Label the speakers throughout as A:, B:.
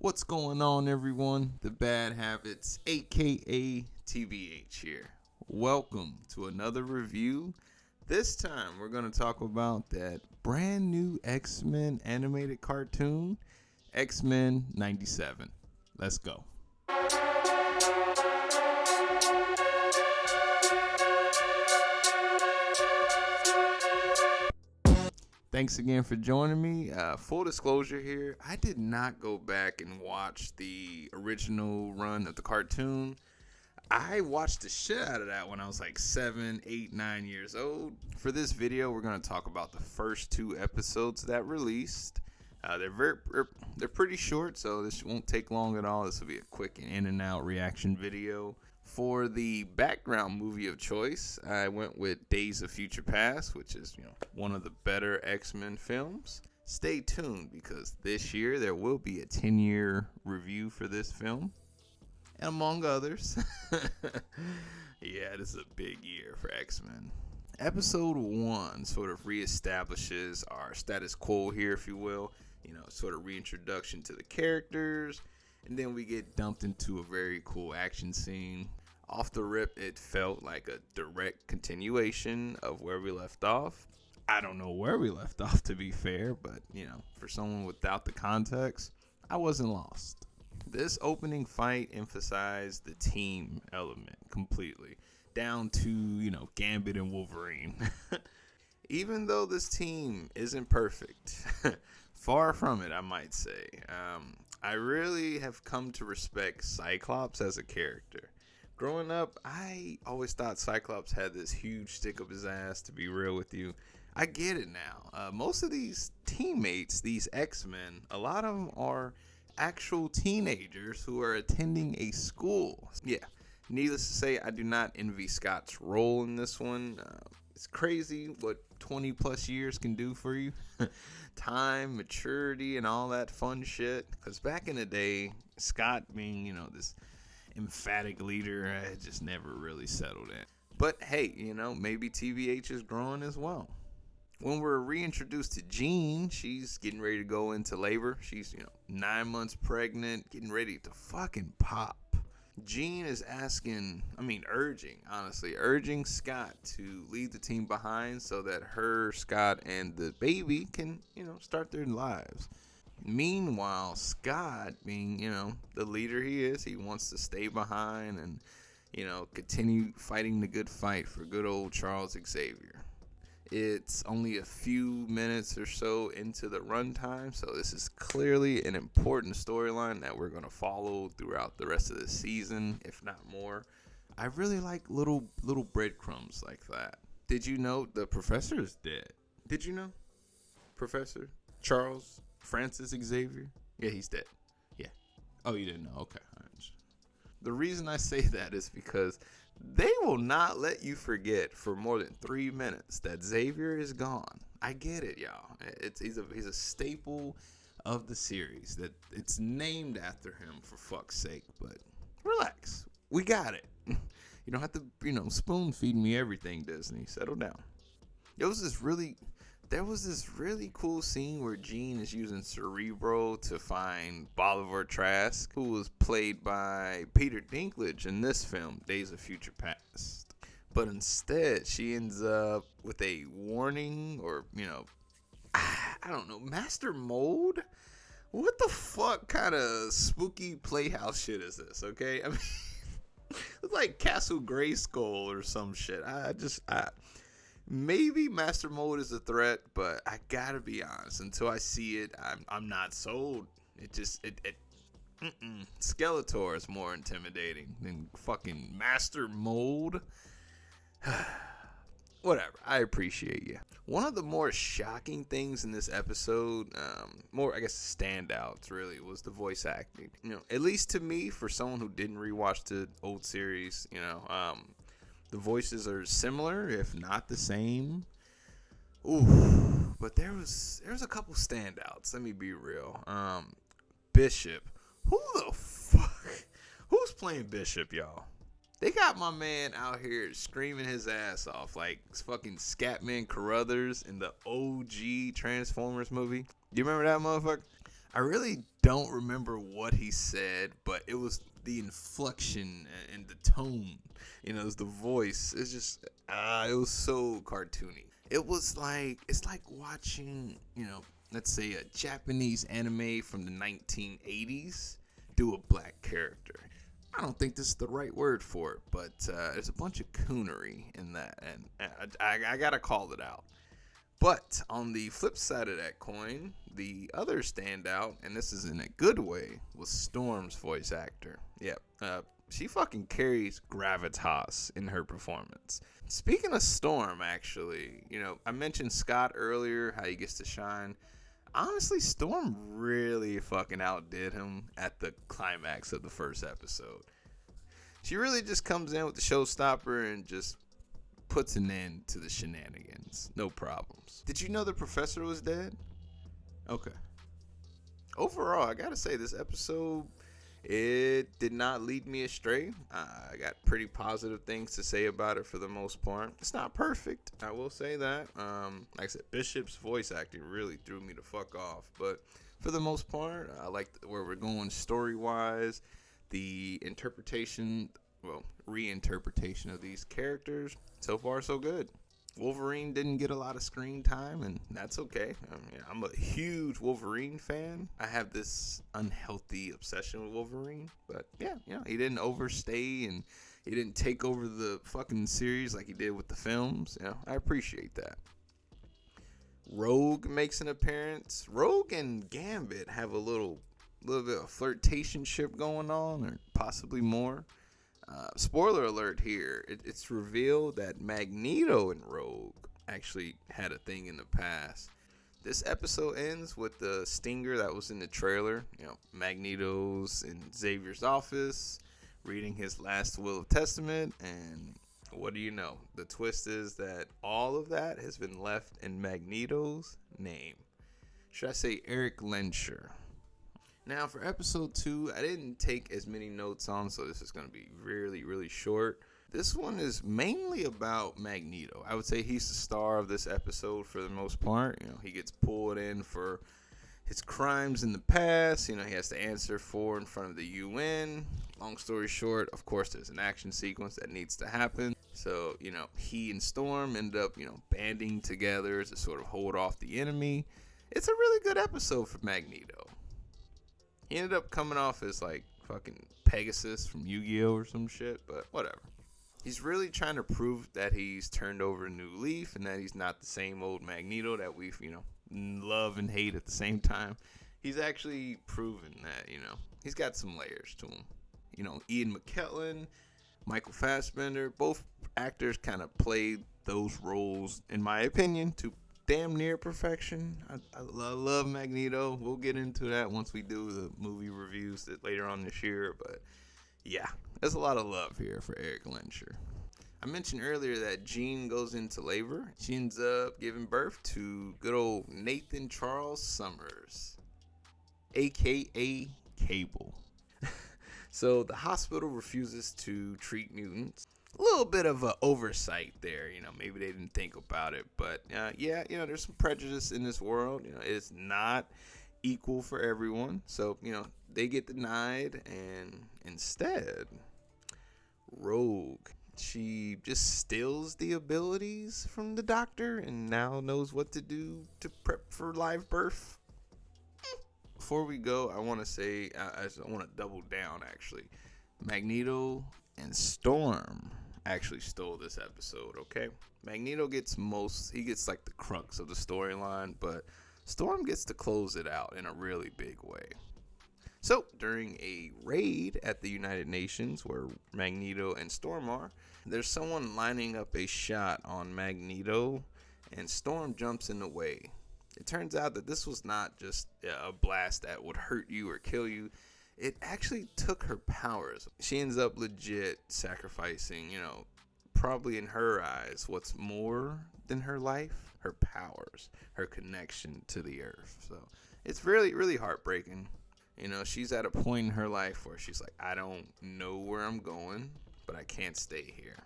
A: What's going on, everyone? The Bad Habits, aka TBH here. Welcome to another review. This time we're going to talk about that brand new X-Men animated cartoon, X-Men 97. Let's go. Thanks again for joining me. Full disclosure here, I did not go back and watch the original run of the cartoon. I watched the shit out of that when I was like 7, 8, 9 years old. For this video, we're going to talk about the first 2 episodes that released. They're pretty short, so this won't take long at all. This will be a quick in and out reaction video. For the background movie of choice, I went with Days of Future Past, which is, one of the better X-Men films. Stay tuned because this year there will be a 10-year review for this film, and among others. Yeah, this is a big year for X-Men. Episode 1 sort of reestablishes our status quo here, if you will. Sort of reintroduction to the characters. And then we get dumped into a very cool action scene. Off the rip, it felt like a direct continuation of where we left off. I don't know where we left off, to be fair, but, for someone without the context, I wasn't lost. This opening fight emphasized the team element completely, down to, Gambit and Wolverine. Even though this team isn't perfect, far from it, I might say, I really have come to respect Cyclops as a character. Growing up, I always thought Cyclops had this huge stick up his ass, to be real with you. I get it now. Most of these teammates, these X-Men, a lot of them are actual teenagers who are attending a school. Yeah, needless to say, I do not envy Scott's role in this one. It's crazy what 20 plus years can do for you. Time, maturity, and all that fun shit. Because back in the day, Scott being, this emphatic leader, I just never really settled in. But hey, maybe TBH is growing as well. When we're reintroduced to Jean, she's getting ready to go into labor. She's, 9 months pregnant, getting ready to fucking pop. Jean is urging Scott to leave the team behind so that her, Scott, and the baby can, start their lives. Meanwhile, Scott, being, the leader he is, he wants to stay behind and, continue fighting the good fight for good old Charles Xavier. It's only a few minutes or so into the runtime, so this is clearly an important storyline that we're going to follow throughout the rest of the season, if not more. I really like little breadcrumbs like that. Did you know the professor is dead? Did you know? Professor Charles Francis Xavier? Yeah, he's dead. Yeah. Oh, you didn't know? Okay. The reason I say that is because they will not let you forget for more than 3 minutes that Xavier is gone. I get it, y'all. He's a staple of the series. That it's named after him, for fuck's sake. But relax, we got it. You don't have to, spoon feed me everything, Disney. Settle down. There was this really cool scene where Jean is using Cerebro to find Bolivar Trask, who was played by Peter Dinklage in this film, Days of Future Past. But instead, she ends up with a warning or, I don't know, Master Mold? What the fuck kind of spooky Playhouse shit is this, okay? I mean, it's like Castle Grayskull or some shit. Maybe Master Mold is a threat, but I gotta be honest. Until I see it, I'm not sold. Skeletor is more intimidating than fucking Master Mold. Whatever. I appreciate you. One of the more shocking things in this episode, standouts really, was the voice acting. At least to me, for someone who didn't rewatch the old series, the voices are similar, if not the same. Ooh, but there was a couple standouts. Let me be real. Bishop. Who the fuck? Who's playing Bishop, y'all? They got my man out here screaming his ass off like fucking Scatman Carruthers in the OG Transformers movie. Do you remember that motherfucker? I really don't remember what he said, but it was the inflection and the tone. It was the voice. It's just, it was so cartoony. It was like, it's like watching, let's say a Japanese anime from the 1980s do a black character. I don't think this is the right word for it, but there's a bunch of coonery in that, and I gotta call it out. But on the flip side of that coin, the other standout, and this is in a good way, was Storm's voice actor. Yep, she fucking carries gravitas in her performance. Speaking of Storm, actually, I mentioned Scott earlier, how he gets to shine. Honestly, Storm really fucking outdid him at the climax of the first episode. She really just comes in with the showstopper and just puts an end to the shenanigans. No problems. Did you know the professor was dead? Okay. Overall, I gotta say, this episode, it did not lead me astray. I got pretty positive things to say about it for the most part. It's not perfect, I will say that. Like I said, Bishop's voice acting really threw me the fuck off. But for the most part, I like where we're going story-wise. The reinterpretation of these characters. So far, so good. Wolverine didn't get a lot of screen time, and that's okay. I'm a huge Wolverine fan. I have this unhealthy obsession with Wolverine, but yeah, he didn't overstay and he didn't take over the fucking series like he did with the films. I appreciate that. Rogue makes an appearance. Rogue and Gambit have a little bit of flirtationship going on, or possibly more. Spoiler alert here. It's revealed that Magneto and Rogue actually had a thing in the past. This episode ends with the stinger that was in the trailer. Magneto's in Xavier's office reading his last will of testament, and what do you know? The twist is that all of that has been left in Magneto's name. Should I say Eric Lehnsherr? Now, for episode 2, I didn't take as many notes on, so this is going to be really, really short. This one is mainly about Magneto. I would say he's the star of this episode for the most part. He gets pulled in for his crimes in the past. He has to answer for in front of the UN. Long story short, of course, there's an action sequence that needs to happen. So, he and Storm end up, banding together to sort of hold off the enemy. It's a really good episode for Magneto. He ended up coming off as like fucking Pegasus from Yu-Gi-Oh! Or some shit, but whatever. He's really trying to prove that he's turned over a new leaf and that he's not the same old Magneto that we've, love and hate at the same time. He's actually proven that, he's got some layers to him. Ian McKellen, Michael Fassbender, both actors kind of played those roles, in my opinion, to damn near perfection. I love Magneto. We'll get into that once we do the movie reviews later on this year. But yeah, there's a lot of love here for Eric Lehnsherr. I mentioned earlier that Jean goes into labor. She ends up giving birth to good old Nathan Charles Summers, a.k.a. Cable. So the hospital refuses to treat mutants. A little bit of an oversight there, maybe they didn't think about it, but there's some prejudice in this world. It's not equal for everyone, so they get denied, and instead, Rogue, she just steals the abilities from the doctor and now knows what to do to prep for live birth. Before we go, I want to say, I want to double down actually. Magneto and Storm actually stole this episode, okay? Magneto gets like the crux of the storyline, but Storm gets to close it out in a really big way. So, during a raid at the United Nations where Magneto and Storm are, there's someone lining up a shot on Magneto, and Storm jumps in the way. It turns out that this was not just a blast that would hurt you or kill you. It actually took her powers. She ends up legit sacrificing, probably in her eyes, what's more than her life? Her powers, her connection to the earth. So it's really, really heartbreaking. She's at a point in her life where she's like, I don't know where I'm going, but I can't stay here.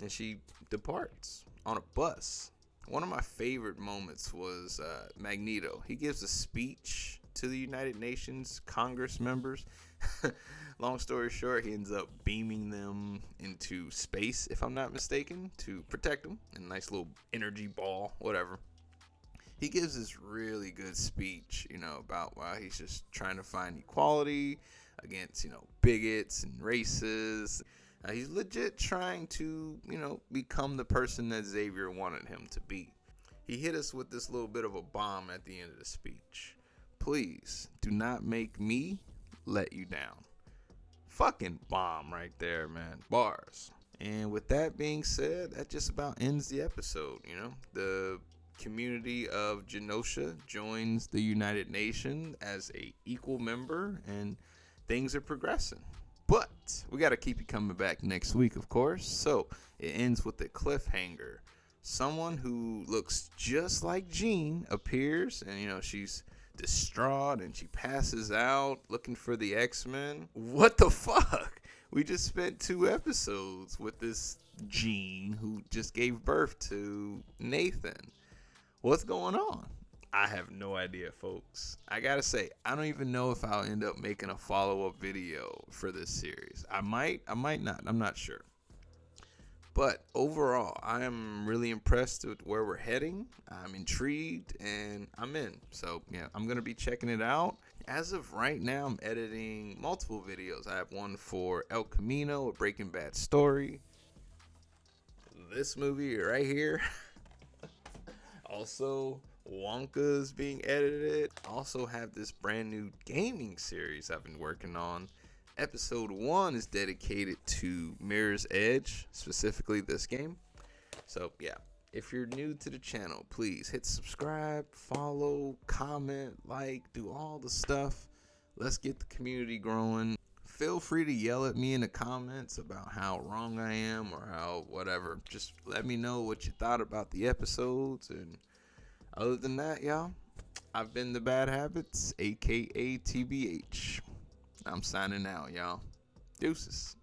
A: And she departs on a bus. One of my favorite moments was Magneto. He gives a speech to the United Nations Congress members. Long story short, he ends up beaming them into space, if I'm not mistaken, to protect them. A nice little energy ball, whatever. He gives this really good speech, about why he's just trying to find equality against, bigots and racists. He's legit trying to, become the person that Xavier wanted him to be. He hit us with this little bit of a bomb at the end of the speech. Please do not make me let you down. Fucking bomb right there, man. Bars. And with that being said, that just about ends the episode. The community of Genosha joins the United Nations as a equal member, and things are progressing. But we got to keep you coming back next week, of course. So it ends with a cliffhanger. Someone who looks just like Jean appears, and she's distraught and she passes out looking for the X-Men. What the fuck? We just spent 2 episodes with this Jean who just gave birth to Nathan. What's going on? I have no idea, folks. I gotta say, I don't even know if I'll end up making a follow-up video for this series. I might not. I'm not sure. But overall, I am really impressed with where we're heading. I'm intrigued and I'm in. So, yeah, I'm going to be checking it out. As of right now, I'm editing multiple videos. I have one for El Camino, a Breaking Bad story. This movie right here. Also, Wonka's being edited. I also have this brand new gaming series I've been working on. Episode 1 is dedicated to Mirror's Edge, specifically this game. So, yeah, if you're new to the channel, please hit subscribe, follow, comment, like, do all the stuff. Let's get the community growing. Feel free to yell at me in the comments about how wrong I am or how whatever. Just let me know what you thought about the episodes. And other than that, y'all, I've been The Bad Habits, a.k.a. TBH. I'm signing out, y'all. Deuces.